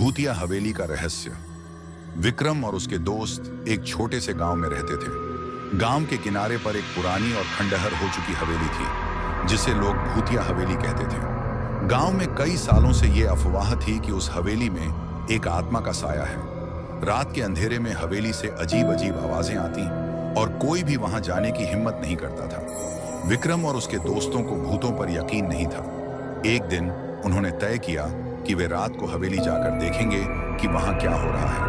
भूतिया हवेली का रहस्य। विक्रम और उसके दोस्त एक छोटे से गांव में रहते थे। गांव के किनारे पर एक पुरानी और खंडहर हो चुकी हवेली थी, जिसे लोग भूतिया हवेली कहते थे। गांव में कई सालों से ये अफवाह थी कि उस हवेली में एक आत्मा का साया है। रात के अंधेरे में हवेली से अजीब अजीब आवाजें आती और कोई भी वहां जाने की हिम्मत नहीं करता था। विक्रम और उसके दोस्तों को भूतों पर यकीन नहीं था। एक दिन उन्होंने तय किया कि वे रात को हवेली जाकर देखेंगे कि वहां क्या हो रहा है।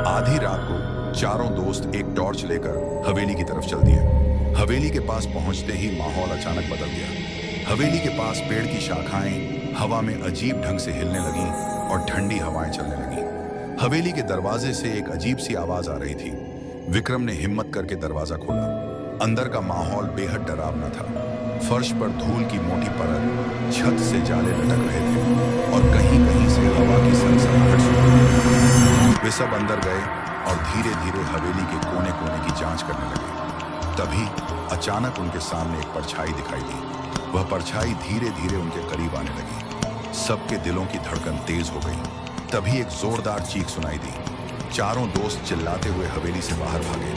आधी रात को चारों दोस्त एक टॉर्च लेकर हवेली की तरफ चल दिए। हवेली के पास पहुंचते ही माहौल अचानक बदल गया। हवेली के पास पेड़ की शाखाएं हवा में अजीब ढंग से हिलने लगीं और ठंडी हवाएं चलने लगीं। हवेली के दरवाजे से एक अजीब सी आवाज आ रही थी। विक्रम ने हिम्मत करके दरवाजा खोला। अंदर का माहौल बेहद डरावना था। फर्श पर धूल की मोटी परत, छत से जाले लटक रहे थे और कहीं कहीं से हवा की सनसनाहट सुनाई दे रही थी। वे सब अंदर गए और धीरे धीरे हवेली के कोने कोने की जांच करने लगे। तभी अचानक उनके सामने एक परछाई दिखाई दी। वह परछाई धीरे धीरे उनके करीब आने लगी। सबके दिलों की धड़कन तेज हो गई। तभी एक जोरदार चीख सुनाई दी। चारों दोस्त चिल्लाते हुए हवेली से बाहर भागे।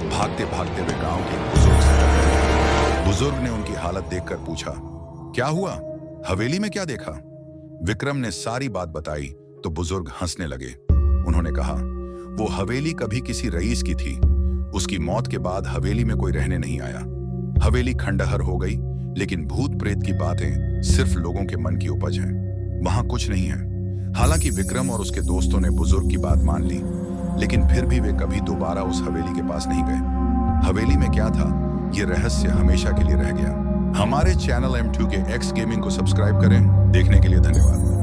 भागते भागते वे गांव के एक बुजुर्ग से टकराए। बुजुर्ग ने उनकी हालत देखकर पूछा, क्या हुआ? हवेली में क्या देखा? विक्रम ने सारी बात बताई तो बुजुर्ग हंसने लगे। उन्होंने कहा, वो हवेली कभी किसी रईस की थी। उसकी मौत के बाद हवेली में कोई रहने नहीं आया। हवेली खंडहर हो गई, लेकिन भूत प्रेत की बातें सिर्फ लोगों के मन की उपज हैं। वहां कुछ नहीं है। हालांकि विक्रम और उसके दोस्तों ने बुजुर्ग की बात मान ली, लेकिन फिर भी वे कभी दोबारा उस हवेली के पास नहीं गए। हवेली में क्या था, ये रहस्य हमेशा के लिए रह गया। हमारे चैनल M2K X गेमिंग को सब्सक्राइब करें। देखने के लिए धन्यवाद।